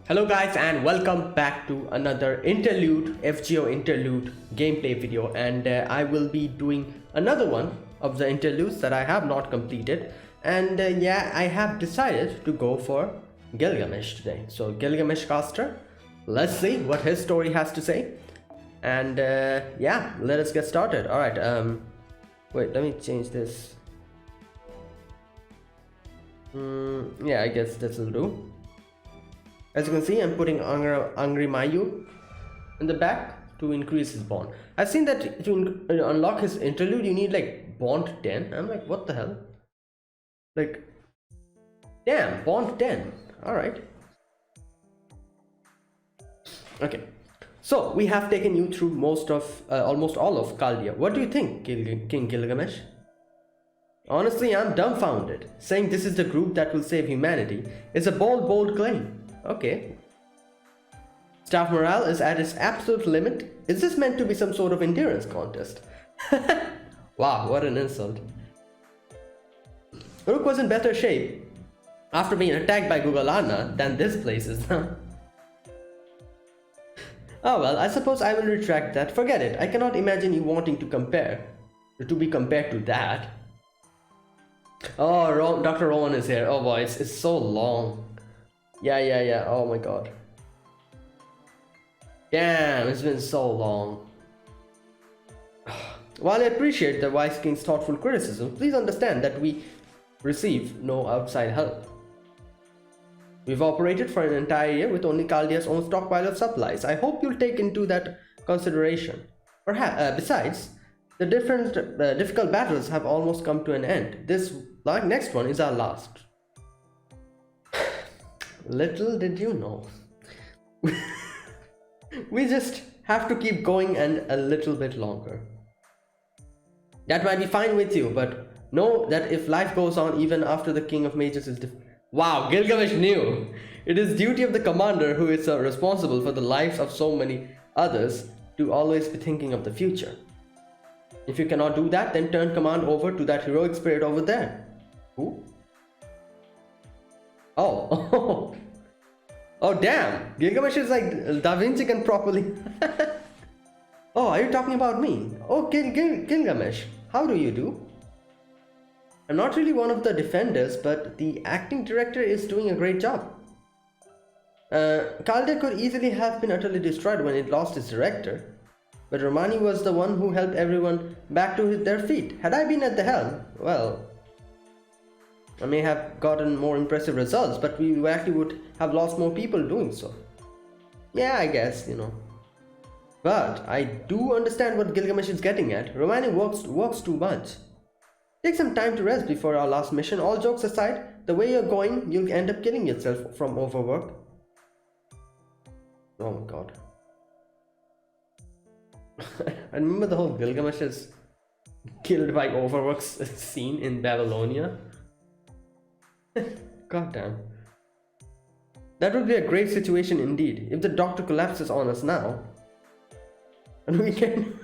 Hello guys and welcome back to another interlude, FGO interlude gameplay video, and I will be doing another one of the interludes that I have not completed, and yeah, I have decided to go for Gilgamesh today. So Gilgamesh Caster, let's see what his story has to say, and yeah, let us get started. Alright, wait, let me change this. Yeah, I guess this will do. As you can see, I'm putting Angry Mayu in the back to increase his bond. I've seen that to unlock his interlude, you need like bond 10. I'm like, what the hell? Like, damn, bond 10. Alright. Okay. So, we have taken you through almost all of Chaldea. What do you think, King Gilgamesh? Honestly, I'm dumbfounded. Saying this is the group that will save humanity is a bold claim. Okay. Staff morale is at its absolute limit. Is this meant to be some sort of endurance contest? Wow, what an insult. Rook was in better shape after being attacked by Gugalana than this place is now. Oh well, I suppose I will retract that. Forget it. I cannot imagine you wanting to be compared to that. Oh, Dr. Rowan is here. Oh boy, it's so long. Yeah. Oh my god. Damn, it's been so long. While I appreciate the Wise King's thoughtful criticism, please understand that we receive no outside help. We've operated for an entire year with only Chaldea's own stockpile of supplies. I hope you'll take into that consideration. Perhaps, besides, the difficult battles have almost come to an end. This next one is our last. Little did you know. We just have to keep going and a little bit longer. That might be fine with you, but know that if life goes on even after the King of Mages is Wow, Gilgamesh knew! It is duty of the commander, who is responsible for the lives of so many others, to always be thinking of the future. If you cannot do that, then turn command over to that heroic spirit over there. Who? Oh, oh damn! Gilgamesh is like Da Vinci can properly. Oh, are you talking about me? Oh, Gilgamesh, how do you do? I'm not really one of the defenders, but the acting director is doing a great job. Chaldea could easily have been utterly destroyed when it lost its director, but Romani was the one who helped everyone back to their feet. Had I been at the helm, well, I may have gotten more impressive results, but we actually would have lost more people doing so. Yeah, I guess, you know. But I do understand what Gilgamesh is getting at. Romani works too much. Take some time to rest before our last mission. All jokes aside, the way you're going, you'll end up killing yourself from overwork. Oh my god. I remember the whole Gilgamesh is killed by overwork scene in Babylonia. God damn. That would be a great situation indeed, if the doctor collapses on us now. And we can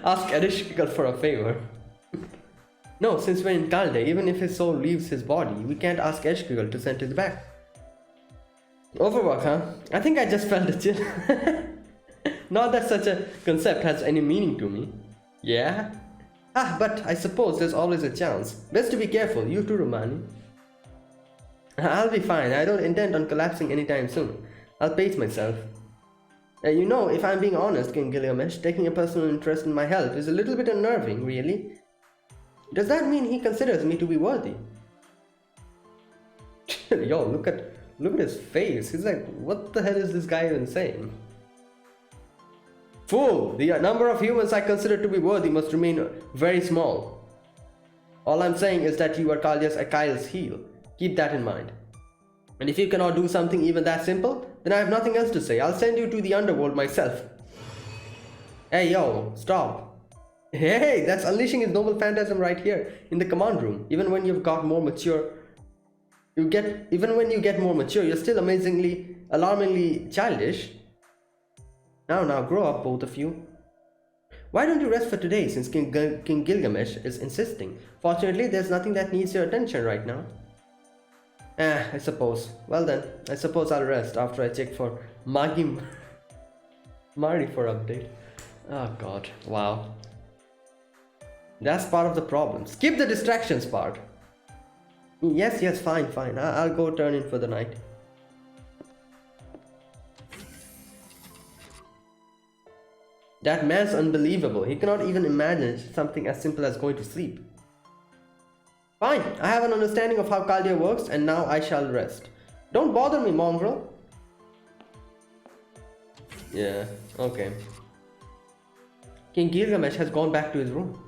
ask Ereshkigal for a favor. No, since we're in Chaldea, even if his soul leaves his body, we can't ask Ereshkigal to send it back. Overwork, huh? I think I just felt a chill. Not that such a concept has any meaning to me. Yeah? But I suppose there's always a chance. Best to be careful, you too, Romani. I'll be fine. I don't intend on collapsing anytime soon. I'll pace myself. You know, if I'm being honest, King Gilgamesh, taking a personal interest in my health is a little bit unnerving, really. Does that mean he considers me to be worthy? Yo, look at his face. He's like, what the hell is this guy even saying? Fool! The number of humans I consider to be worthy must remain very small. All I'm saying is that you are Chaldea's Achilles' heel. Keep that in mind. And if you cannot do something even that simple, then I have nothing else to say. I'll send you to the underworld myself. Hey yo, stop. Hey, that's unleashing his noble phantasm right here in the command room. Even when you get more mature, you're still alarmingly childish. Now, grow up, both of you. Why don't you rest for today, since King Gilgamesh is insisting? Fortunately, there's nothing that needs your attention right now. I suppose. Well then, I suppose I'll rest after I check for Mari for update. Oh god, wow. That's part of the problem. Skip the distractions part. Yes, fine. I'll go turn in for the night. That man's unbelievable. He cannot even imagine something as simple as going to sleep. Fine, I have an understanding of how Chaldea works and now I shall rest. Don't bother me, mongrel. Yeah, okay. King Gilgamesh has gone back to his room.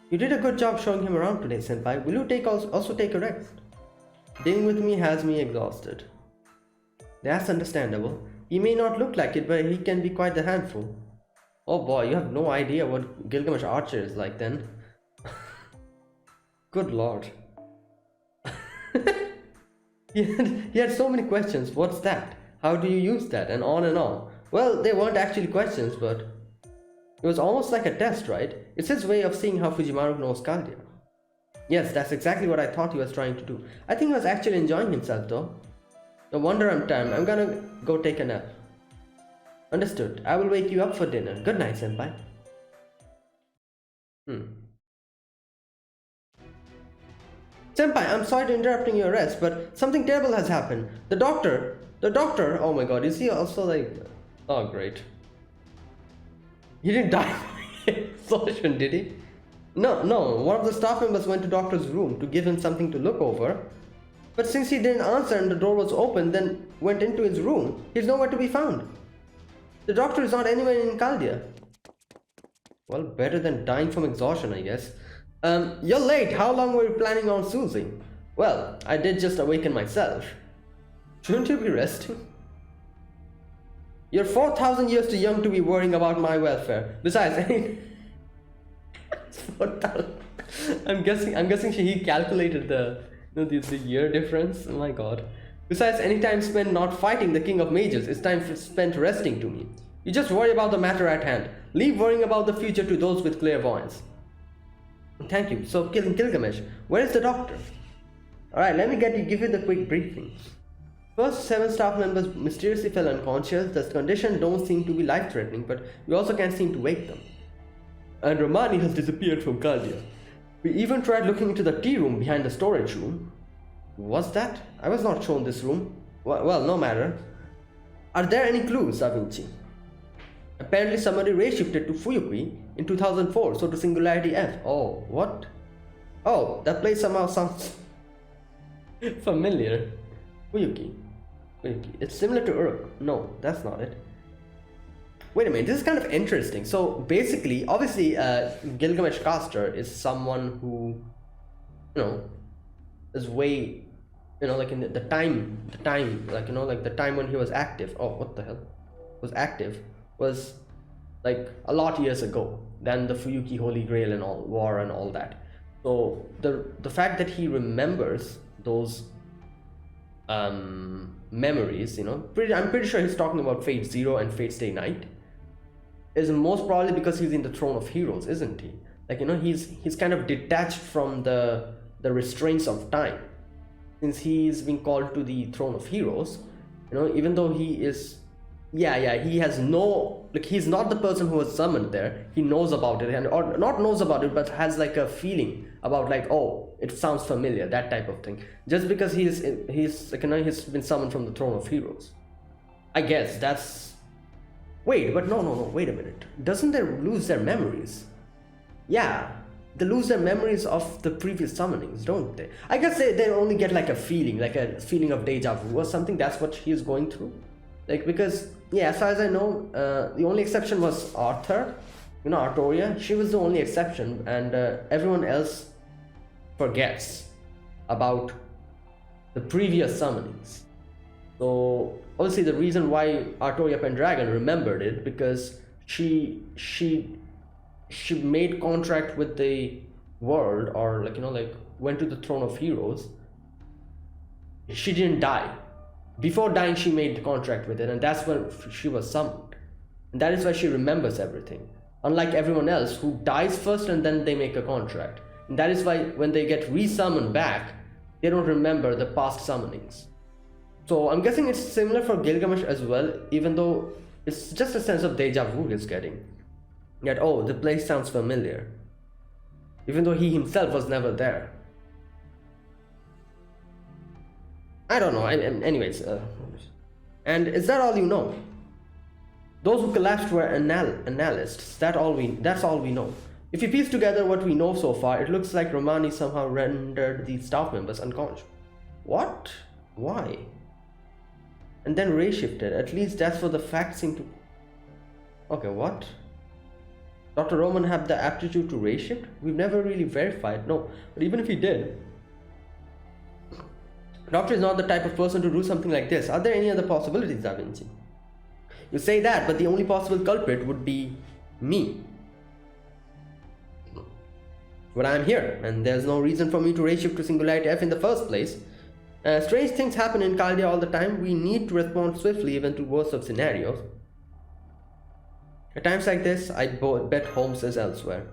You did a good job showing him around today, senpai. Will you also take a rest? Dealing with me has me exhausted. That's understandable. He may not look like it, but he can be quite the handful. Oh boy, you have no idea what Gilgamesh Archer is like then. Good lord. He had so many questions. What's that? How do you use that? And on and on. Well, they weren't actually questions, but it was almost like a test, right? It's his way of seeing how Fujimaru knows Chaldea. Yes, that's exactly what I thought he was trying to do. I think he was actually enjoying himself though. No wonder I'm tired. I'm gonna go take a nap. Understood. I will wake you up for dinner. Good night, senpai. Senpai, I'm sorry to interrupting your rest, but something terrible has happened. The doctor, oh my god, is he also like... Oh, great. He didn't die from exhaustion, did he? No, one of the staff members went to doctor's room to give him something to look over. But since he didn't answer and the door was open, then went into his room, he's nowhere to be found. The doctor is not anywhere in Chaldea. Well, better than dying from exhaustion, I guess. You're late. How long were you planning on snoozing? Well, I did just awaken myself. Shouldn't you be resting? You're 4,000 years too young to be worrying about my welfare. Besides, 4,000. I'm guessing he calculated the year difference. Oh my god. Besides, any time spent not fighting the King of Mages is time spent resting to me. You just worry about the matter at hand. Leave worrying about the future to those with clairvoyance. Thank you. So, Gilgamesh, where is the doctor? Alright, let me give you the quick briefing. First, 7 staff members mysteriously fell unconscious. The condition don't seem to be life-threatening, but we also can't seem to wake them. And Romani has disappeared from Chaldea. We even tried looking into the tea room behind the storage room. Was that? I was not shown this room. Well, no matter. Are there any clues, Da Vinci? Apparently somebody ray-shifted to Fuyukui in 2004, so to Singularity F. Oh, what? Oh, that place somehow sounds familiar. Fuyuki. It's similar to Uruk. No, that's not it. Wait a minute, this is kind of interesting. So basically, obviously, Gilgamesh Caster is someone who, is way, like in the time, like, like the time when he was active. Oh, what the hell? Was active. Was like a lot years ago than the Fuyuki Holy Grail and all war and all that. So the fact that he remembers those memories, I'm pretty sure he's talking about Fate Zero and Fate Stay Night, is most probably because he's in the Throne of Heroes, isn't he? Like, he's kind of detached from the restraints of time, since he's been called to the Throne of Heroes. Even though he is, he has no, like, he's not the person who was summoned there. He knows about it, or not knows about it, but has like a feeling about, like, oh, it sounds familiar, that type of thing. Just because he's like, he's been summoned from the Throne of Heroes. I guess that's. Wait, but no, wait a minute. Doesn't they lose their memories? Yeah, they lose their memories of the previous summonings, don't they? I guess they only get like a feeling of deja vu or something. That's what he is going through. Like, because, yeah, as far as I know, the only exception was Arthur, Artoria. She was the only exception, and everyone else forgets about the previous summonings. So obviously the reason why Artoria Pendragon remembered it, because she made contract with the world, or like went to the Throne of Heroes. She didn't die. Before dying, she made the contract with it, and that's when she was summoned. And that is why she remembers everything. Unlike everyone else who dies first and then they make a contract. And that is why when they get re-summoned back, they don't remember the past summonings. So I'm guessing it's similar for Gilgamesh as well, even though it's just a sense of deja vu he's getting. That, oh, the place sounds familiar, even though he himself was never there. I don't know. Anyways, and is that all you know? Those who collapsed were analysts. That's all we know. If you piece together what we know so far, it looks like Romani somehow rendered these staff members unconscious. What? Why? And then Ray shifted. At least that's what the facts seem to. Okay, what? Dr. Roman had the aptitude to ray shift? We've never really verified, no. But even if he did, Doctor is not the type of person to do something like this. Are there any other possibilities, Da Vinci? You say that, but the only possible culprit would be me. But I'm here, and there's no reason for me to ray shift to Singularity F in the first place. Strange things happen in Chaldea all the time. We need to respond swiftly even to worst of scenarios. At times like this, I bet Holmes is elsewhere.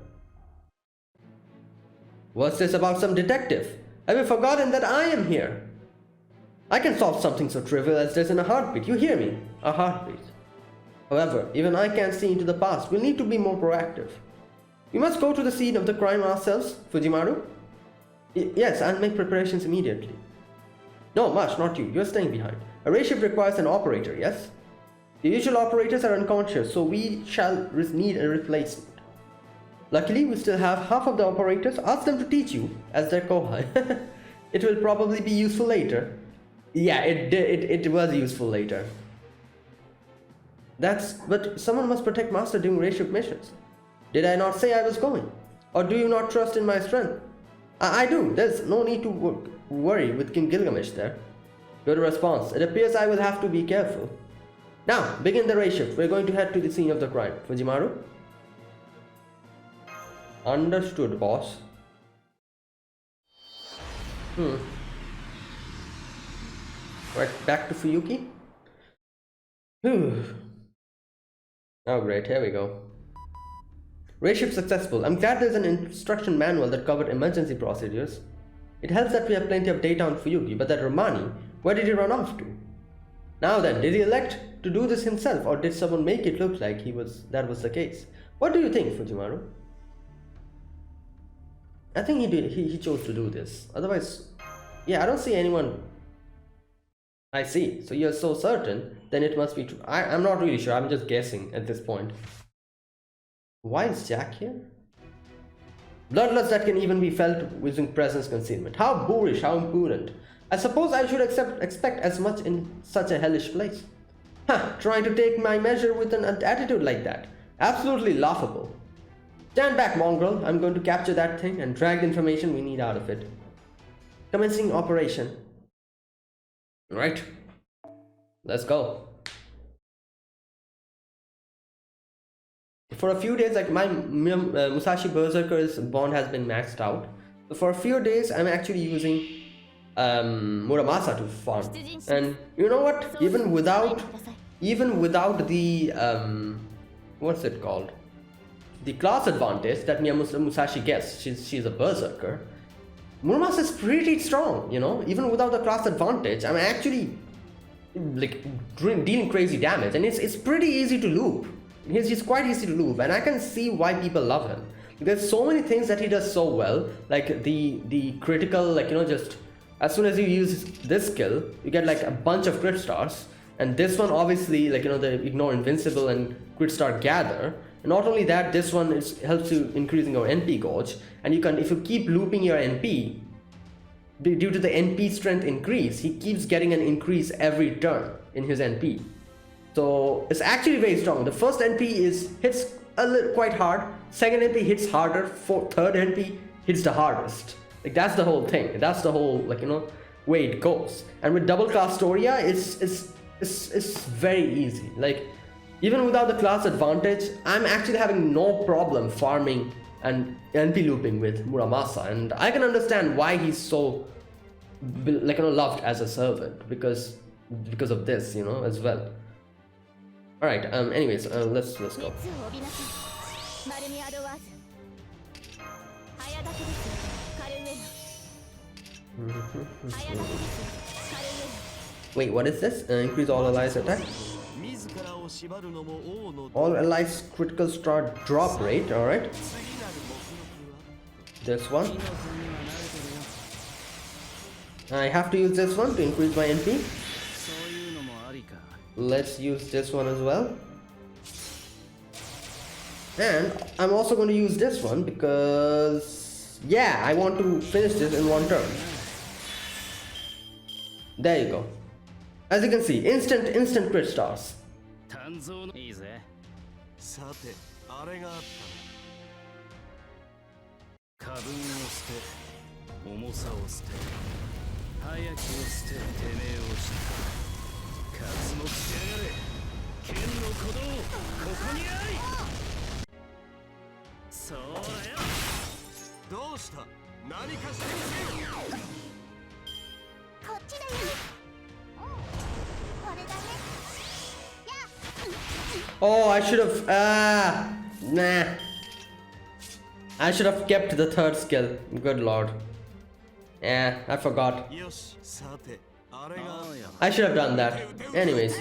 What's this about some detective? Have you forgotten that I am here? I can solve something so trivial as this in a heartbeat. You hear me? A heartbeat. However, even I can't see into the past. We'll need to be more proactive. We must go to the scene of the crime ourselves, Fujimaru? Yes, I'll make preparations immediately. No, Marsh, not you. You're staying behind. A ray shift requires an operator, yes? The usual operators are unconscious, so we shall need a replacement. Luckily, we still have half of the operators. Ask them to teach you as their kohai. It will probably be useful later. Yeah, it was useful later. But someone must protect Master during ray shift missions. Did I not say I was going? Or do you not trust in my strength? I do. There's no need to worry with King Gilgamesh there. Good response. It appears I will have to be careful. Now, begin the ray shift. We're going to head to the scene of the crime. Fujimaru? Understood, boss. Right, back to Fuyuki. Oh great, here we go. Ray shift successful. I'm glad there's an instruction manual that covered emergency procedures. It helps that we have plenty of data on Fuyuki, but that Romani, where did he run off to? Now then, did he elect to do this himself, or did someone make it look like that was the case? What do you think, Fujimaru? I think he did. He chose to do this. Otherwise, yeah, I don't see anyone. I see. So you're so certain, then it must be true. I'm not really sure. I'm just guessing at this point. Why is Jack here? Bloodlust that can even be felt using presence concealment. How boorish, how impudent. I suppose I should expect as much in such a hellish place. Trying to take my measure with an attitude like that. Absolutely laughable. Stand back, mongrel. I'm going to capture that thing and drag the information we need out of it. Commencing operation. Right. Let's go. For a few days, like my Musashi Berserker's bond has been maxed out. So for a few days, I'm actually using Muramasa to farm. And you know what? Even without the what's it called? The class advantage that Musashi gets. She's a berserker. Muramasa is pretty strong, you know. Even without the class advantage, I'm actually like dealing crazy damage, and it's pretty easy to loop. He's quite easy to loop, and I can see why people love him. There's so many things that he does so well, like the critical, like, you know, just as soon as you use this skill, you get like a bunch of crit stars, and this one obviously, like, you know, the ignore invincible and crit star gather. And not only that, this one helps you increasing your NP gauge, and you can, if you keep looping your NP, due to the NP strength increase, he keeps getting an increase every turn in his NP. So it's actually very strong. The first NP hits quite hard. Second NP hits harder. Third NP hits the hardest. Like, that's the whole thing. That's the whole, like, you know, way it goes. And with double class Storia, it's very easy. Like, even without the class advantage, I'm actually having no problem farming and NP looping with Muramasa, and I can understand why he's so, like, you know, loved as a servant, because of this, you know, as well. All right. Anyways, let's go. Wait, what is this? Increase all allies attack. All allies critical star drop rate. All right. This one. I have to use this one to increase my NP. Let's use this one as well. And I'm also going to use this one because, yeah, I want to finish this in one turn. There you go. As you can see, instant crit stars. Oh, I should have. Nah. I should have kept the third skill. Good lord. Yeah, I forgot. I should have done that. Anyways.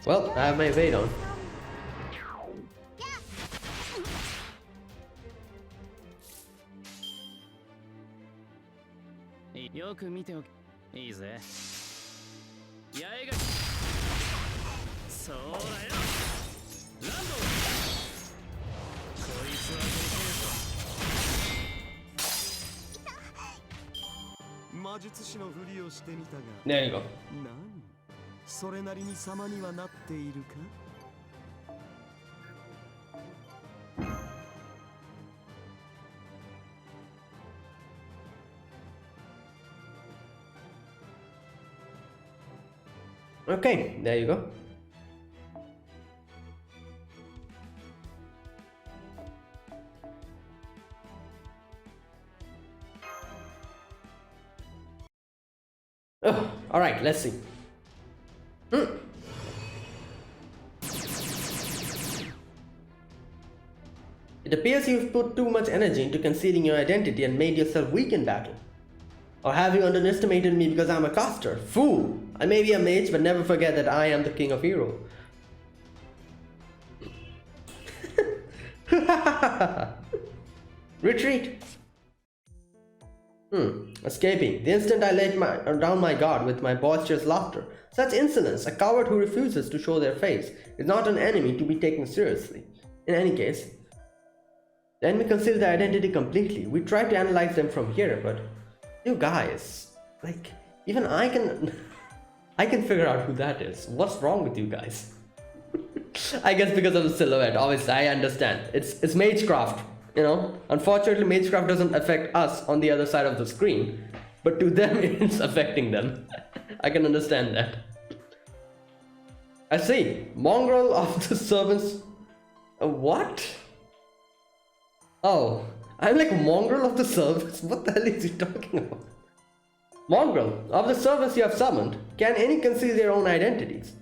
Well, I have my evade on. There you go. Okay, there you go. Oh, all right, let's see. It appears you've put too much energy into concealing your identity and made yourself weak in battle. Or have you underestimated me because I'm a caster? Fool! I may be a mage, but never forget that I am the king of heroes. Retreat! Escaping. The instant I laid down my guard with my boisterous laughter. Such insolence, a coward who refuses to show their face, is not an enemy to be taken seriously. In any case, the enemy conceals their identity completely. We try to analyze them from here, but you guys, like, even I can figure out who that is. What's wrong with you guys? I guess because of the silhouette. Obviously, I understand. It's magecraft, you know. Unfortunately, magecraft doesn't affect us on the other side of the screen, but to them, it's affecting them. I can understand that. I see. Mongrel of the servants. What? Oh, I'm like mongrel of the service. What the hell is he talking about? Mongrel of the service you have summoned. Can any conceal their own identities?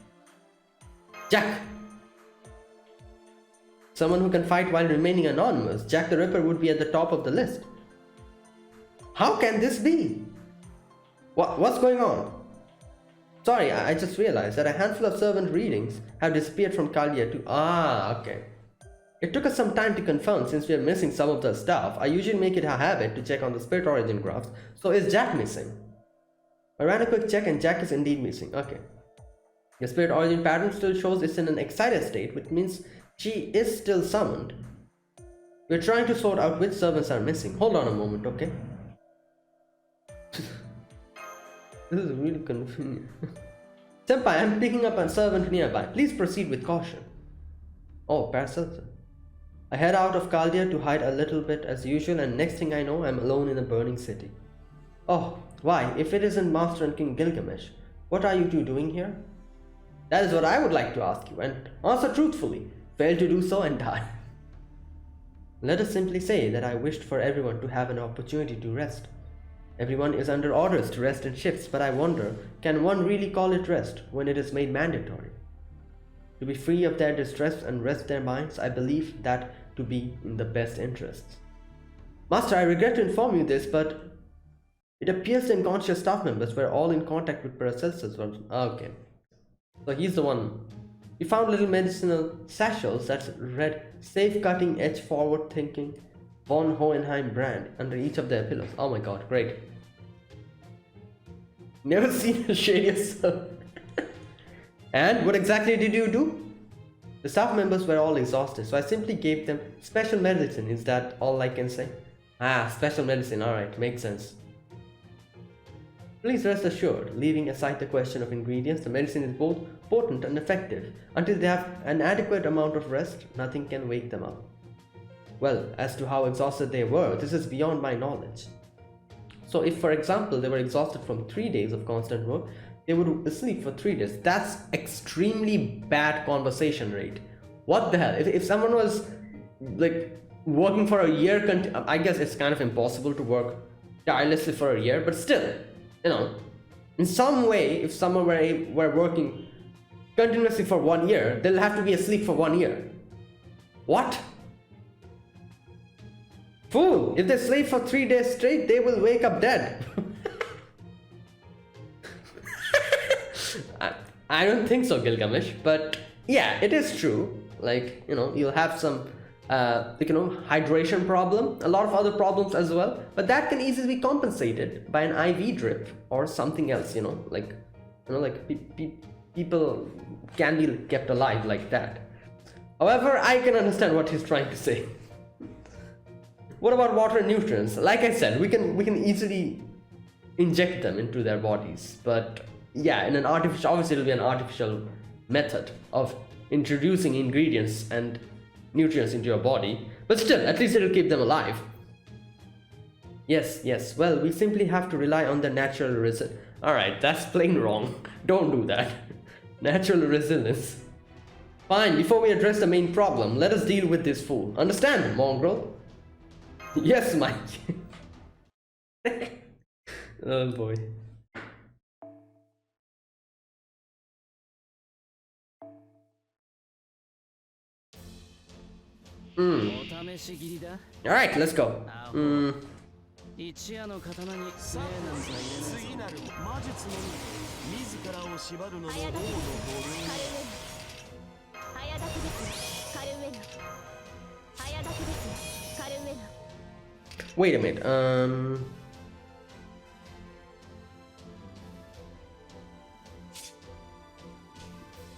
Jack. Someone who can fight while remaining anonymous. Jack the Ripper would be at the top of the list. How can this be? What's going on? Sorry, I just realized that a handful of servant readings have disappeared from Kalia to... okay. It took us some time to confirm since we are missing some of the stuff. I usually make it a habit to check on the spirit origin graphs. So is Jack missing? I ran a quick check and Jack is indeed missing. Okay. The spirit origin pattern still shows it's in an excited state, which means she is still summoned. We're trying to sort out which servants are missing. Hold on a moment, okay? This is really confusing. Senpai, I'm picking up a servant nearby. Please proceed with caution. Oh, Paracelsus. I head out of Caldia to hide a little bit as usual, and next thing I know, I'm alone in a burning city. Oh, why? If it isn't Master and King Gilgamesh, what are you two doing here? That is what I would like to ask you, and answer truthfully. Fail to do so and die. Let us simply say that I wished for everyone to have an opportunity to rest. Everyone is under orders to rest in shifts, but I wonder, can one really call it rest when it is made mandatory? To be free of their distress and rest their minds, I believe that to be in the best interests. Master, I regret to inform you this, but it appears the unconscious staff members were all in contact with Paracelsus. Okay. So he's the one. We found little medicinal satchels that read safe cutting edge forward thinking von Hohenheim brand under each of their pillows. Oh my god, great. Never seen a shadiest. And what exactly did you do? The staff members were all exhausted, so I simply gave them special medicine. Is that all I can say? Special medicine, alright, makes sense. Please rest assured, leaving aside the question of ingredients, the medicine is both potent and effective. Until they have an adequate amount of rest, nothing can wake them up. Well, as to how exhausted they were, this is beyond my knowledge. So if, for example, they were exhausted from 3 days of constant work, they would sleep for 3 days. That's extremely bad conversation rate. What the hell? If someone was like working for a year, I guess it's kind of impossible to work tirelessly for a year, but still, you know, in some way, if someone were working continuously for 1 year, they'll have to be asleep for 1 year. What? Fool! If they sleep for 3 days straight, they will wake up dead. I don't think so, Gilgamesh, but yeah, it is true. Like, you know, you'll have some, hydration problem, a lot of other problems as well, but that can easily be compensated by an IV drip or something else, people can be kept alive like that. However, I can understand what he's trying to say. What about water and nutrients? Like I said, we can easily inject them into their bodies, but yeah, in an artificial, obviously it'll be an artificial method of introducing ingredients and nutrients into your body, but still, at least it'll keep them alive. Yes, well, we simply have to rely on the natural resilience. Alright, that's plain wrong. Don't do that. Natural resilience. Fine, before we address the main problem, let us deal with this fool. Understand, mongrel? Yes, Mike. Oh boy. Alright, let's go. Wait a minute.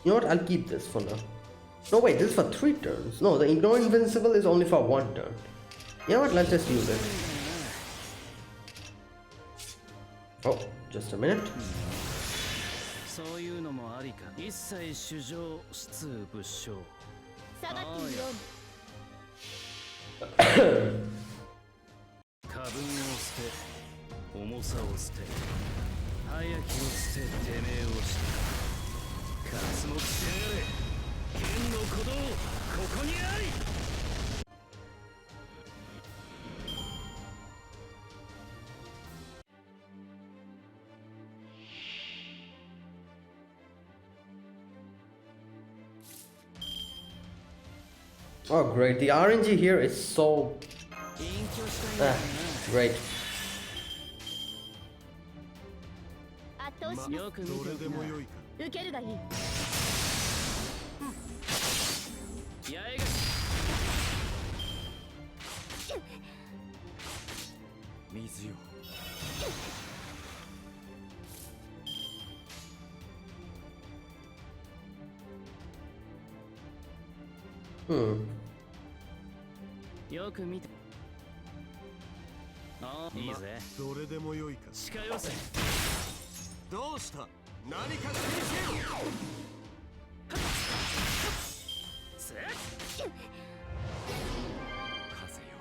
You know what? I'll keep this for now. No, wait, this is for 3 turns. No, the Ignore Invincible is only for 1 turn. You know what? Let's just use it. Oh, just a minute. Oh great, the RNG here is so great. どれでもよいか。受けるがいい。やえが。水よ。よく見て。ああ、いいぜ。どれでもよいか。近寄せ。どうした？何かしてみせよ。せっ。風よ。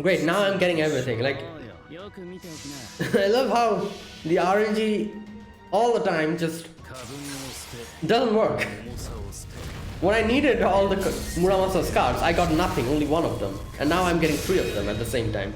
Great, now I'm getting everything. Like, I love how the RNG all the time just doesn't work. When I needed all the Muramasa scars, I got nothing, only one of them. And now I'm getting 3 of them at the same time.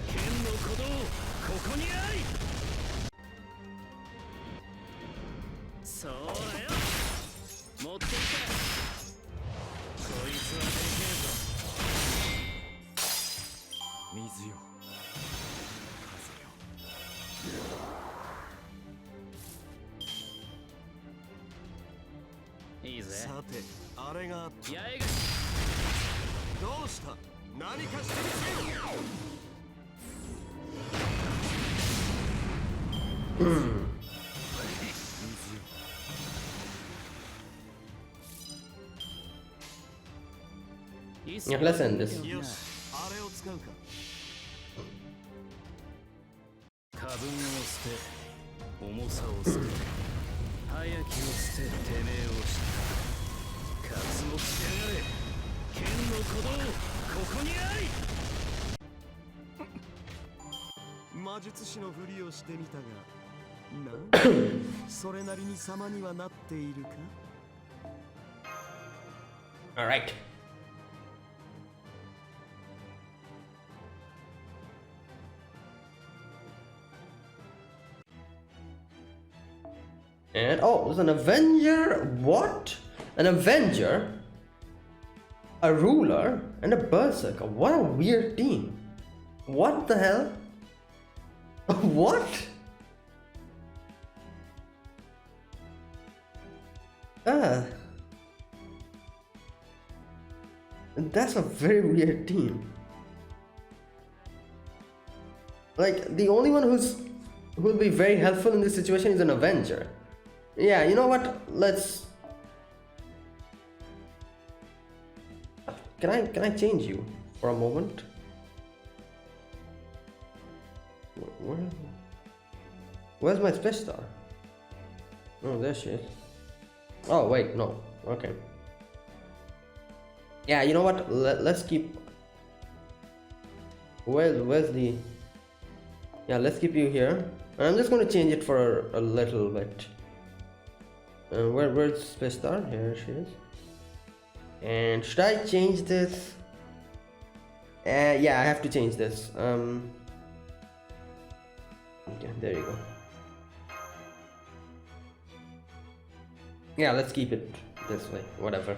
Yeah, let's end this. All right. And oh, there's an Avenger. What? An Avenger, a Ruler, and a Berserker. What a weird team. What the hell? What? That's a very weird team. Like, the only one who will be very helpful in this situation is an Avenger. Yeah, you know what? Let's. Can I change you for a moment? Where's my space star? Oh, there she is. Oh wait, no. Okay. Yeah, you know what? Let's keep. Where's the? Yeah, let's keep you here. I'm just going to change it for a little bit. Where's space star? Here she is. And should I change this? Yeah, I have to change this. Okay, there you go. Yeah, let's keep it this way. Whatever.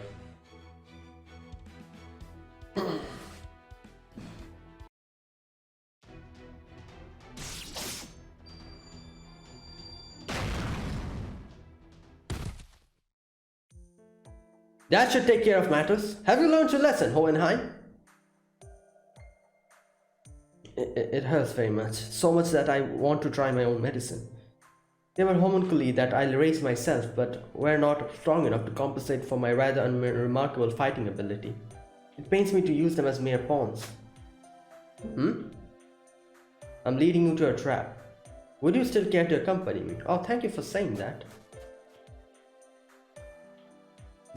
That should take care of matters. Have you learned your lesson, Hohenheim? It hurts very much. So much that I want to try my own medicine. They were homunculi that I'll raise myself, but were not strong enough to compensate for my rather unremarkable fighting ability. It pains me to use them as mere pawns. I'm leading you to a trap. Would you still care to accompany me? Oh, thank you for saying that.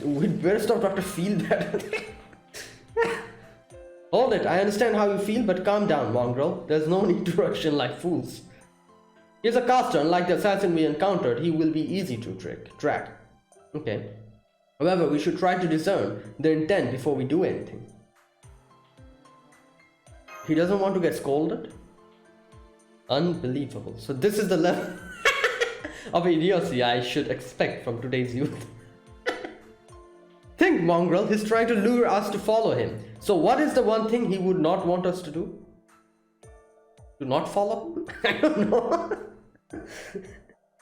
We'd better stop trying to feel that. Hold it, I understand how you feel, but calm down, mongrel. There's no need to rush in like fools. He's a caster, unlike the assassin we encountered, he will be easy to track. Okay. However, we should try to discern their intent before we do anything. He doesn't want to get scolded? Unbelievable. So this is the level of idiocy I should expect from today's youth. Think, mongrel, he's trying to lure us to follow him. So what is the one thing he would not want us to do? To not follow? I don't know.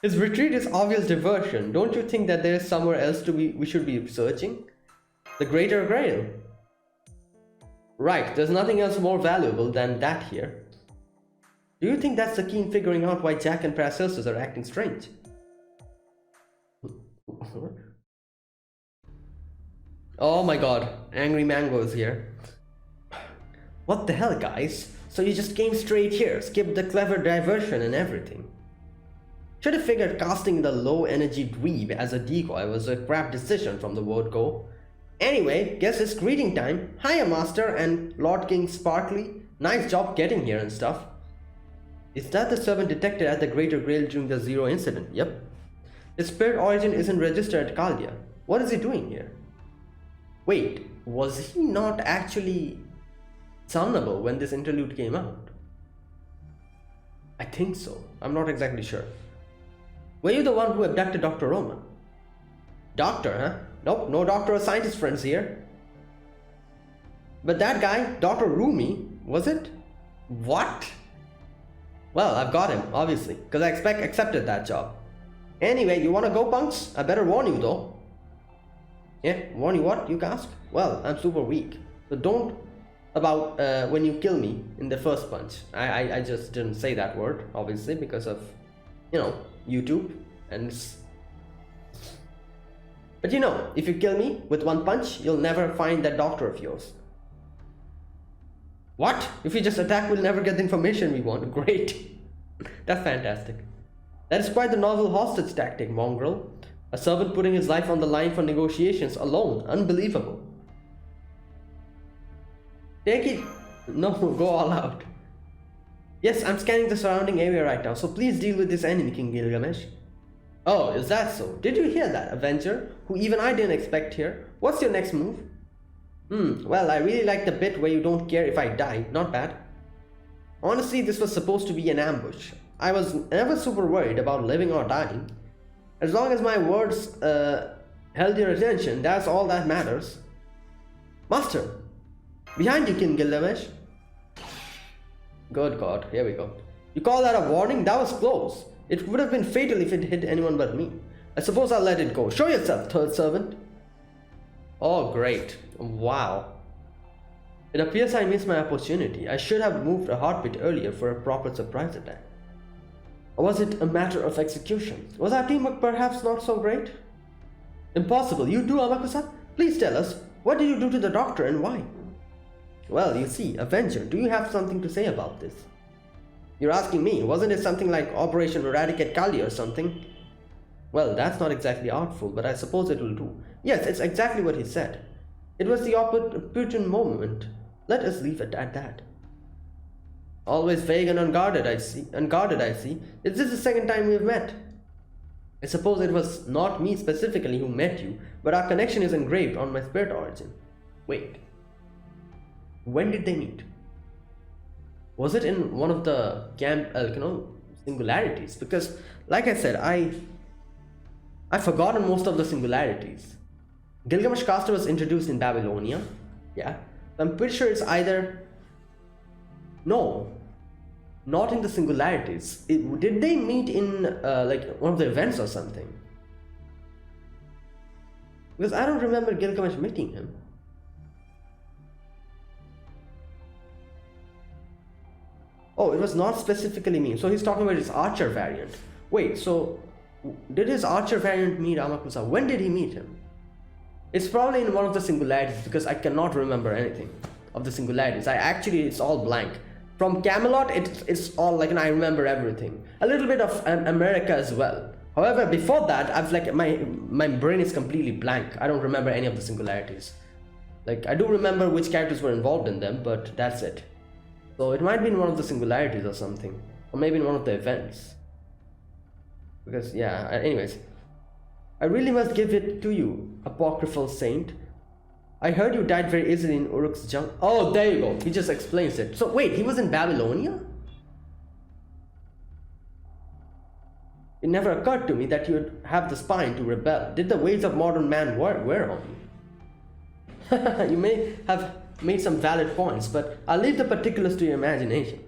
His retreat is obvious diversion. Don't you think that there is somewhere else we should be searching? The Greater Grail. Right, there's nothing else more valuable than that here. Do you think that's the key in figuring out why Jack and Paracelsus are acting strange? Oh my god, Angry Mango is here. What the hell, guys? So you just came straight here, skipped the clever diversion and everything. Should have figured casting the low-energy dweeb as a decoy was a crap decision from the word go. Anyway, guess it's greeting time. Hiya, Master and Lord King Sparkly. Nice job getting here and stuff. Is that the servant detected at the Greater Grail during the Zero incident? Yep. His spirit origin isn't registered at Caldia. What is he doing here? Wait, was he not actually Sunnable when this interlude came out? I think so. I'm not exactly sure. Were you the one who abducted Dr. Roman? Doctor, huh? Nope, no doctor or scientist friends here. But that guy, Dr. Rumi, was it? What? Well, I've got him, obviously, because I accepted that job. Anyway, you wanna go, punks? I better warn you, though. Yeah, warn you what, you ask? Well, I'm super weak, so don't about when you kill me in the first punch. I just didn't say that word, obviously, because of, you know, YouTube and... But you know, if you kill me with one punch, you'll never find that doctor of yours. What? If we just attack, we'll never get the information we want. Great. That's fantastic. That is quite the novel hostage tactic, mongrel. A servant putting his life on the line for negotiations alone. Unbelievable. Take it. No, go all out. Yes, I'm scanning the surrounding area right now, so please deal with this enemy, King Gilgamesh. Oh, is that so? Did you hear that, Avenger? Who even I didn't expect here. What's your next move? Well, I really like the bit where you don't care if I die. Not bad. Honestly, this was supposed to be an ambush. I was never super worried about living or dying. As long as my words held your attention, that's all that matters. Master! Behind you, King Gilgamesh. Good God, here we go. You call that a warning? That was close. It would have been fatal if it hit anyone but me. I suppose I'll let it go. Show yourself, third servant. Oh, great. Wow. It appears I missed my opportunity. I should have moved a heartbeat earlier for a proper surprise attack. Or was it a matter of execution? Was our teamwork perhaps not so great? Impossible. You too, Amakusa? Please tell us, what did you do to the doctor and why? Well, you see, Avenger, do you have something to say about this? You're asking me, wasn't it something like Operation Eradicate Kali or something? Well, that's not exactly artful, but I suppose it will do. Yes, it's exactly what he said. It was the opportune moment. Let us leave it at that. Always vague and unguarded, I see. Is this the second time we've met? I suppose it was not me specifically who met you, but our connection is engraved on my spirit origin. Wait. When did they meet? Was it in one of the singularities? Because, like I said, I've forgotten most of the singularities. Gilgamesh Caster was introduced in Babylonia. Yeah. I'm pretty sure it's either... No. Not in the singularities. Did they meet in like one of the events or something? Because I don't remember Gilgamesh meeting him. Oh, it was not specifically me. So he's talking about his archer variant. Wait, so did his archer variant meet Amakusa? When did he meet him? It's probably in one of the singularities because I cannot remember anything of the singularities. It's all blank. From Camelot, it's all like, and I remember everything. A little bit of America as well. However, before that, I've like my brain is completely blank. I don't remember any of the singularities. Like, I do remember which characters were involved in them, but that's it. So it might be in one of the singularities or something, or maybe in one of the events. Because yeah, anyways, I really must give it to you, apocryphal saint. I heard you died very easily in Uruk's jungle. Oh, there you go. He just explains it. So wait, he was in Babylonia? It never occurred to me that you would have the spine to rebel. Did the ways of modern man wear on you? You may have made some valid points, but I'll leave the particulars to your imagination.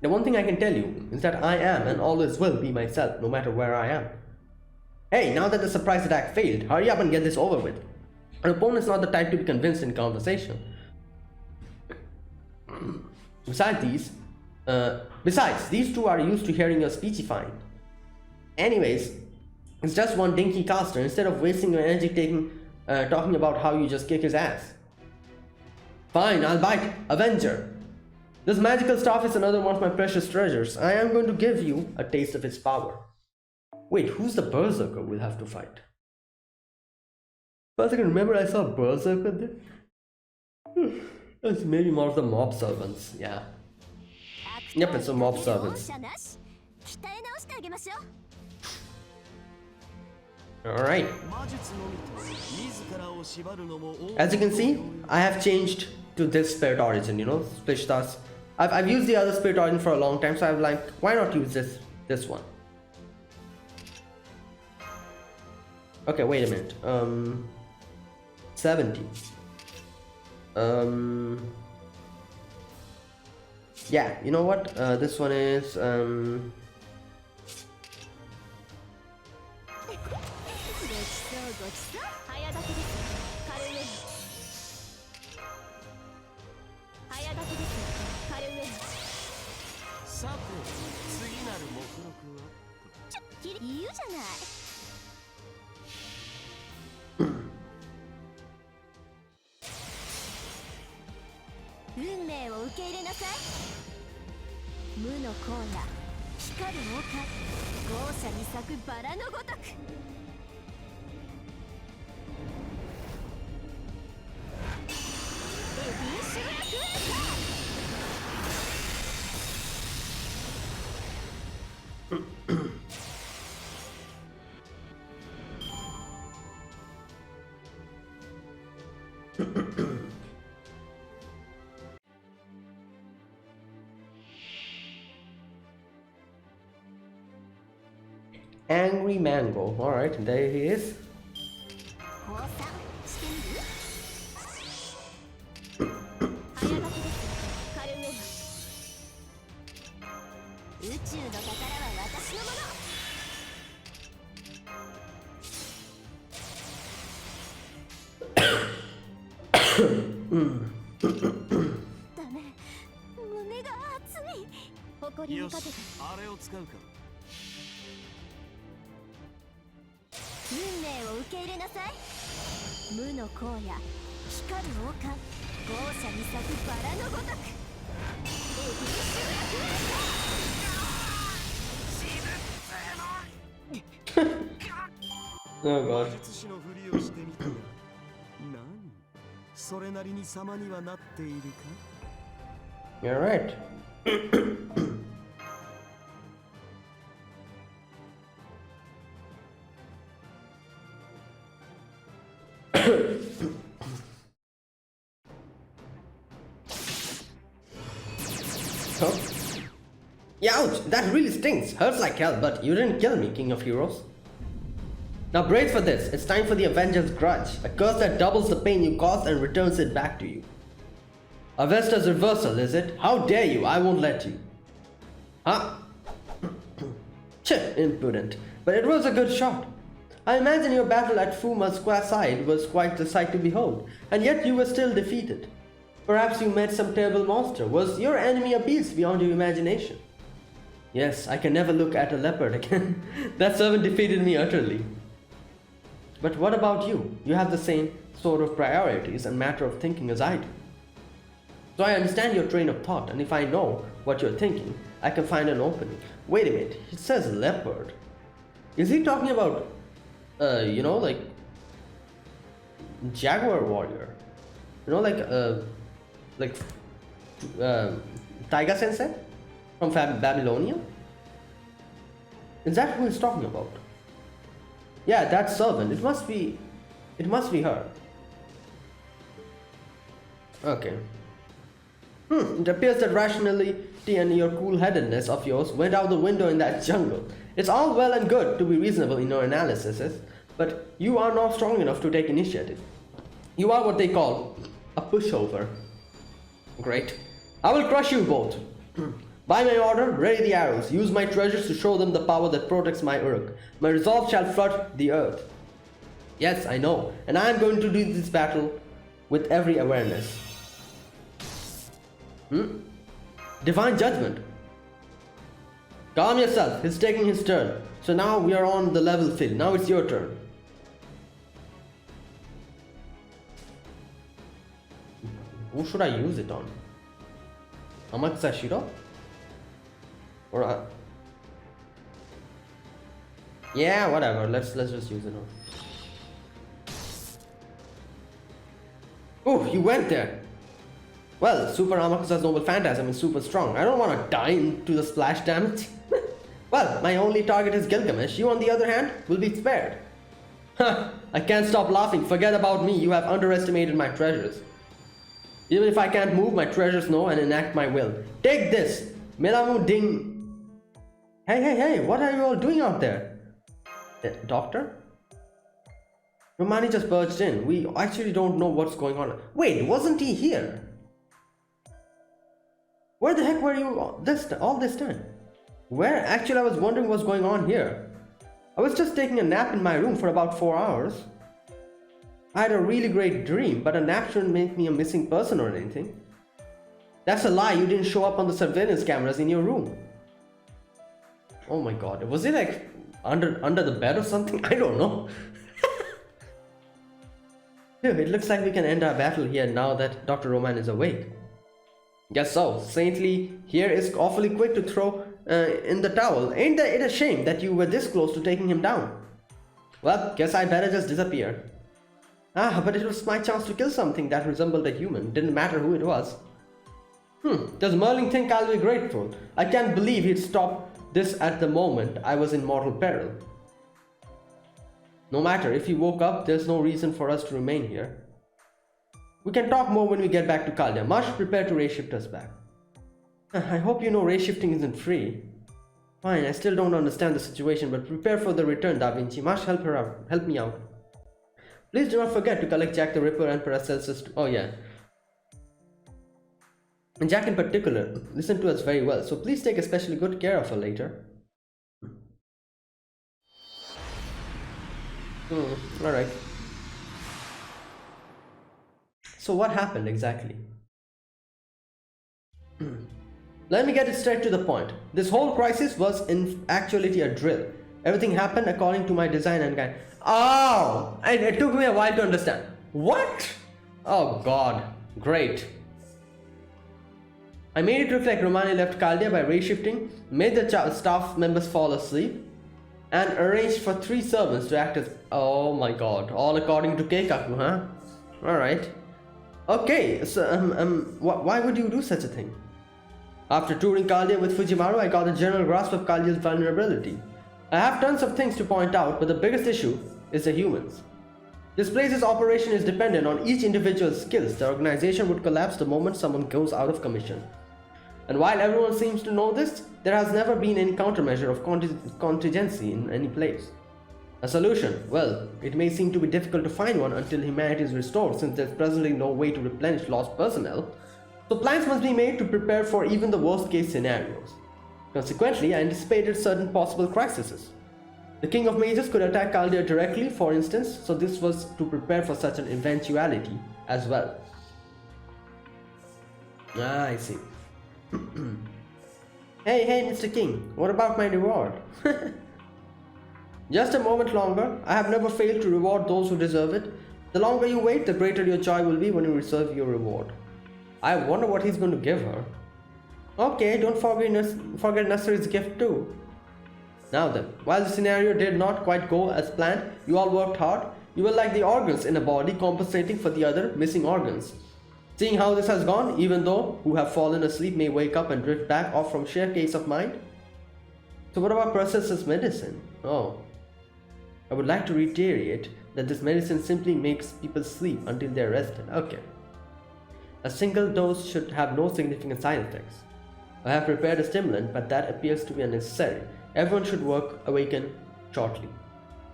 The one thing I can tell you is that I am and always will be myself, no matter where I am. Hey, now that the surprise attack failed, hurry up and get this over with. An opponent's not the type to be convinced in conversation. Besides, these two are used to hearing your speechifying. Anyways, it's just one dinky caster instead of wasting your energy talking about how you just kick his ass. Fine, I'll bite. Avenger. This magical staff is another one of my precious treasures. I am going to give you a taste of its power. Wait, who's the berserker we'll have to fight? First I can remember I saw a berserker there. That's maybe more of the mob servants, yeah. Yep, it's the mob servants. Alright. As you can see, I have changed to this spirit origin, you know, Splish Stars. I've used the other spirit origin for a long time, so I'm like, why not use this one? Okay, wait a minute. 70. Yeah, you know what? This one is Angry Mango. Alright, there he is. Oh god. You're right. Oh. Ouch! That really stings. Hurts like hell, but you didn't kill me, King of Heroes. Now brace for this. It's time for the Avenger's Grudge, a curse that doubles the pain you caused and returns it back to you. Avesta's reversal, is it? How dare you? I won't let you. Huh? Impudent. But it was a good shot. I imagine your battle at Fuma's side was quite the sight to behold, and yet you were still defeated. Perhaps you met some terrible monster. Was your enemy a beast beyond your imagination? Yes, I can never look at a leopard again. That servant defeated me utterly. But what about you? You have the same sort of priorities and matter of thinking as I do. So I understand your train of thought, and if I know what you're thinking, I can find an opening. Wait a minute, it says leopard. Is he talking about, you know, like Jaguar Warrior? You know, like Taiga Sensei from Babylonia? Is that who he's talking about? Yeah, that servant. It must be her. Okay. It appears that rationality and your cool-headedness of yours went out the window in that jungle. It's all well and good to be reasonable in your analysis, but you are not strong enough to take initiative. You are what they call a pushover. Great. I will crush you both. By my order, ready the arrows. Use my treasures to show them the power that protects my Uruk. My resolve shall flood the earth. Yes, I know, and I am going to do this battle with every awareness. Divine Judgment. Calm yourself, he's taking his turn. So now we are on the level field. Now it's your turn. Who should I use it on? Amatsa Shiro? Or yeah, whatever. Let's just use it on. Oh, you went there. Well, Super Amakusa's Noble Phantasm is super strong. I don't want to die into the splash damage. Well, my only target is Gilgamesh. You, on the other hand, will be spared. I can't stop laughing. Forget about me. You have underestimated my treasures. Even if I can't move, my treasures know and enact my will. Take this! Melamu Ding. Hey, what are you all doing out there? Doctor? Romani just burst in. We actually don't know what's going on. Wait, wasn't he here? Where the heck were you all this time? Where? Actually, I was wondering what's going on here. I was just taking a nap in my room for about 4 hours. I had a really great dream, but a nap shouldn't make me a missing person or anything. That's a lie. You didn't show up on the surveillance cameras in your room. Oh my god. Was it like under the bed or something? I don't know. It looks like we can end our battle here now that Dr. Roman is awake. Guess so. Saintly here is awfully quick to throw in the towel. Ain't it a shame that you were this close to taking him down? Well, guess I better just disappear. But it was my chance to kill something that resembled a human. Didn't matter who it was. Does Merlin think I'll be grateful? I can't believe he'd stop this at the moment I was in mortal peril. No matter, if he woke up, there's no reason for us to remain here. We can talk more when we get back to Kaldea. Marsh, prepare to ray shift us back. I hope you know ray shifting isn't free. Fine, I still don't understand the situation, but prepare for the return, Da Vinci. Marsh, help me out. Please do not forget to collect Jack the Ripper and Paracelsus. Oh yeah. And Jack in particular, listen to us very well, so please take especially good care of her later. Alright. So what happened exactly? Let me get it straight to the point. This whole crisis was in actuality a drill. Everything happened according to my design and guide. Oh! And it took me a while to understand. What? Oh god. Great. I made it look like Romani left Kaldea by ray shifting, made the staff members fall asleep, and arranged for 3 servants to act as... Oh my god. All according to Keikaku, huh? Alright. Okay, so why would you do such a thing? After touring Kaldea with Fujimaru, I got a general grasp of Kaldea's vulnerability. I have tons of things to point out, but the biggest issue is the humans. This place's operation is dependent on each individual's skills. The organization would collapse the moment someone goes out of commission. And while everyone seems to know this, there has never been any countermeasure of contingency in any place. A solution? Well, it may seem to be difficult to find one until humanity is restored, since there's presently no way to replenish lost personnel. So plans must be made to prepare for even the worst case scenarios. Consequently, I anticipated certain possible crises. The King of Mages could attack Kaldea directly, for instance, so this was to prepare for such an eventuality as well. I see. Hey, Mr. King, what about my reward? Just a moment longer. I have never failed to reward those who deserve it. The longer you wait, the greater your joy will be when you receive your reward. I wonder what he's going to give her. Okay, don't forget Nasri's gift too. Now then, while the scenario did not quite go as planned, you all worked hard. You were like the organs in a body compensating for the other missing organs. Seeing how this has gone, even though who have fallen asleep may wake up and drift back off from sheer case of mind. So what about Paracelsus medicine? Oh, I would like to reiterate that this medicine simply makes people sleep until they are rested. Okay. A single dose should have no significant side effects. I have prepared a stimulant, but that appears to be unnecessary. Everyone should awaken shortly.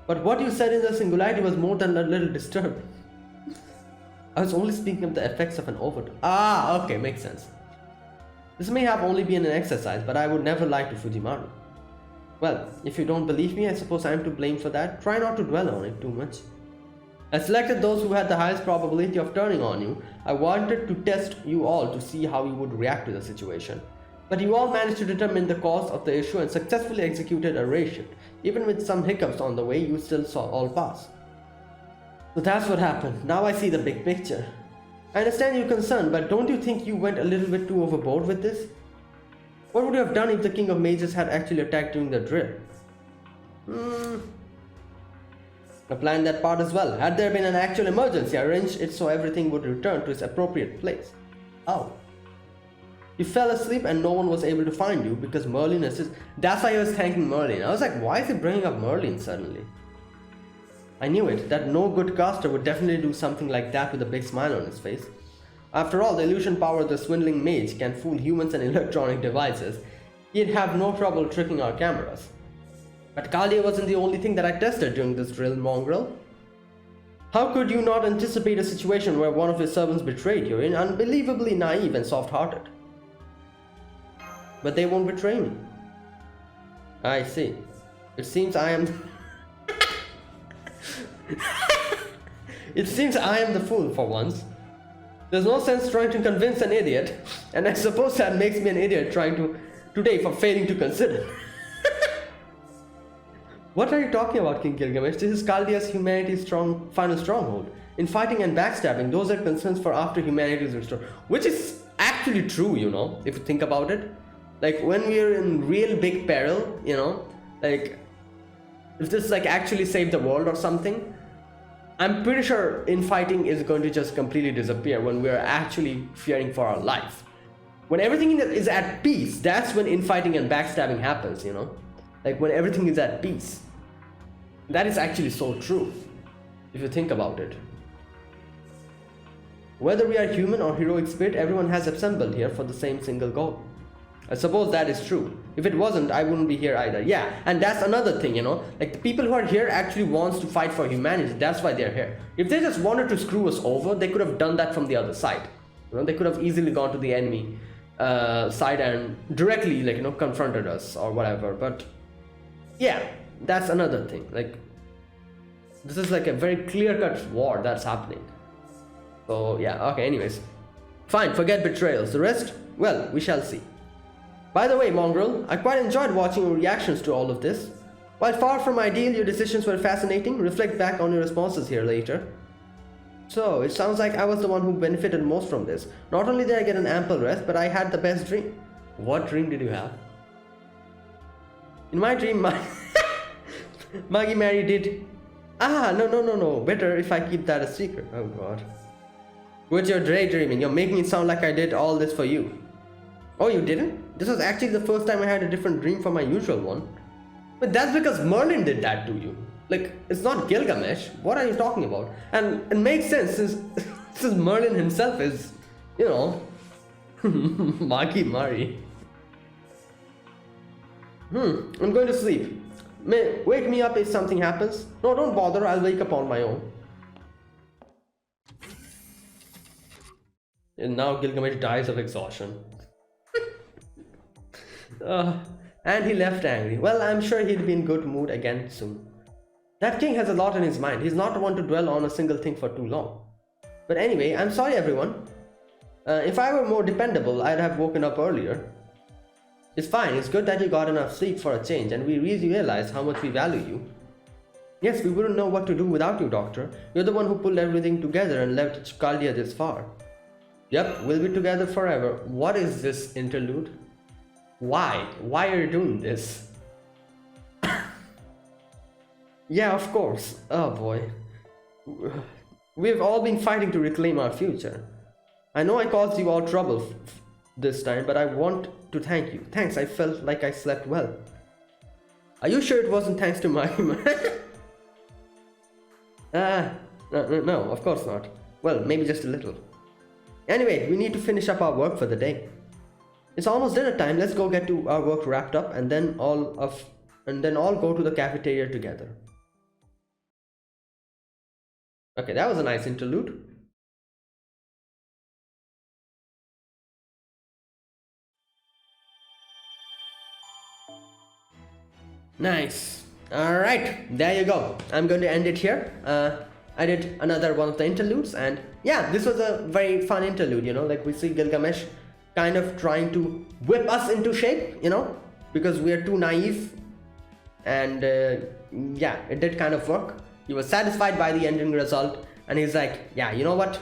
But what you said in the singularity was more than a little disturbing. I was only speaking of the effects of an overdose. Ah, okay, makes sense. This may have only been an exercise, but I would never lie to Fujimaru. Well, if you don't believe me, I suppose I am to blame for that. Try not to dwell on it too much. I selected those who had the highest probability of turning on you. I wanted to test you all to see how you would react to the situation. But you all managed to determine the cause of the issue and successfully executed a ration. Even with some hiccups on the way, you still saw all pass. So that's what happened. Now I see the big picture. I understand your concern, but don't you think you went a little bit too overboard with this? What would you have done if the King of Mages had actually attacked during the drill? I planned that part as well. Had there been an actual emergency, I arranged it so everything would return to its appropriate place. Oh. You fell asleep and no one was able to find you because Merlin assisted. That's why I was thanking Merlin. I was like, why is he bringing up Merlin suddenly? I knew it, that no good caster would definitely do something like that with a big smile on his face. After all, the illusion power of the swindling mage can fool humans and electronic devices. He'd have no trouble tricking our cameras. But Kalia wasn't the only thing that I tested during this drill, mongrel. How could you not anticipate a situation where one of your servants betrayed you? You're unbelievably naive and soft-hearted. But they won't betray me. I see. It seems I am... It seems I am the fool for once. There's no sense trying to convince an idiot, and I suppose that makes me an idiot today for failing to consider. What are you talking about, King Gilgamesh? This is Chaldea's humanity's final stronghold. In fighting and backstabbing, those are concerns for after humanity is restored. Which is actually true, you know, if you think about it. Like, when we're in real big peril, you know, like, if this, like, actually saved the world or something, I'm pretty sure infighting is going to just completely disappear when we're actually fearing for our life. When everything is at peace, that's when infighting and backstabbing happens, you know? Like, when everything is at peace. That is actually so true, if you think about it. Whether we are human or heroic spirit, everyone has assembled here for the same single goal. I suppose that is true. If it wasn't, I wouldn't be here either. Yeah, and that's another thing, you know. Like, the people who are here actually wants to fight for humanity. That's why they're here. If they just wanted to screw us over, they could have done that from the other side. You know, they could have easily gone to the enemy side and directly, like, you know, confronted us or whatever. But yeah, that's another thing. Like, this is like a very clear-cut war that's happening. So yeah, okay, anyways. Fine, forget betrayals. The rest, well, we shall see. By the way, mongrel, I quite enjoyed watching your reactions to all of this. While far from ideal, your decisions were fascinating. Reflect back on your responses here later. So, it sounds like I was the one who benefited most from this. Not only did I get an ample rest, but I had the best dream. What dream did you have? In my dream, Maggie Mary did... No. Better if I keep that a secret. Oh god. Quit your daydreaming. You're making it sound like I did all this for you. Oh, you didn't? This was actually the first time I had a different dream from my usual one. But that's because Merlin did that to you. Like, it's not Gilgamesh. What are you talking about? And it makes sense since Merlin himself is, you know, Maki Mari. I'm going to sleep. Wake me up if something happens. No, don't bother. I'll wake up on my own. And now Gilgamesh dies of exhaustion. And he left angry. Well, I'm sure he'll be in good mood again soon. That king has a lot in his mind. He's not one to dwell on a single thing for too long. But anyway, I'm sorry everyone. If I were more dependable, I'd have woken up earlier. It's fine. It's good that you got enough sleep for a change and we really realize how much we value you. Yes, we wouldn't know what to do without you, Doctor. You're the one who pulled everything together and left Chaldea this far. Yep, we'll be together forever. What is this interlude? Why? Why are you doing this? Yeah, of course. Oh boy. We've all been fighting to reclaim our future. I know I caused you all trouble this time, but I want to thank you. Thanks, I felt like I slept well. Are you sure it wasn't thanks to my... No, of course not. Well, maybe just a little. Anyway, we need to finish up our work for the day. It's almost dinner time. Let's go get to our work wrapped up, and then all go to the cafeteria together. Okay, that was a nice interlude. Nice. All right, there you go. I'm going to end it here. I did another one of the interludes, and yeah, this was a very fun interlude. You know, like we see Gilgamesh kind of trying to whip us into shape, you know, because we are too naive, and yeah, it did kind of work. He was satisfied by the ending result, and he's like, yeah, you know what,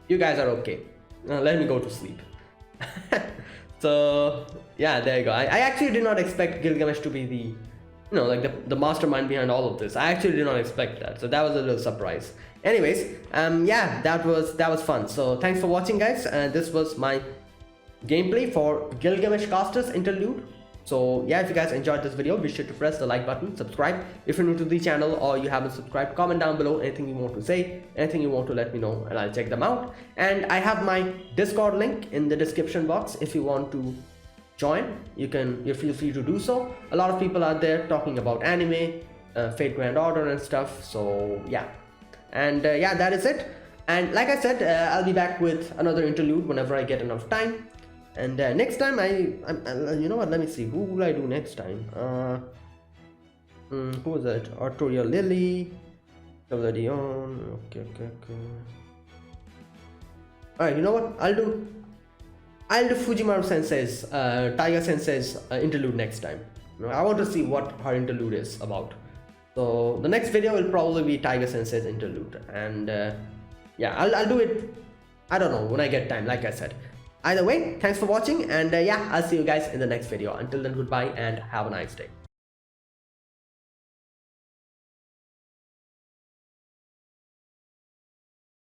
you guys are okay, let me go to sleep. So yeah, there you go. I actually did not expect Gilgamesh to be the, you know, like the mastermind behind all of this. I actually did not expect that, so that was a little surprise. Anyways, yeah, that was fun. So thanks for watching, guys. This was my gameplay for Gilgamesh Caster's Interlude. So yeah, if you guys enjoyed this video, be sure to press the like button, subscribe if you're new to the channel or you haven't subscribed. Comment down below anything you want to say, anything you want to let me know, and I'll check them out. And I have my Discord link in the description box. If you want to join, you feel free to do so. A lot of people are there talking about anime, Fate Grand Order and stuff. So yeah, and yeah, that is it. And like I said, I'll be back with another interlude whenever I get enough time. And next time you know what, let me see, who will I do next time? Who was that? Arturia Lily, Dion. Okay. Alright, you know what, I'll do Fujimaru Sensei's, Taiga Sensei's interlude next time. You know, I want to see what her interlude is about. So the next video will probably be Taiga Sensei's interlude, and yeah, I'll do it, I don't know, when I get time, like I said. Either way, thanks for watching, and yeah, I'll see you guys in the next video. Until then, goodbye and have a nice day.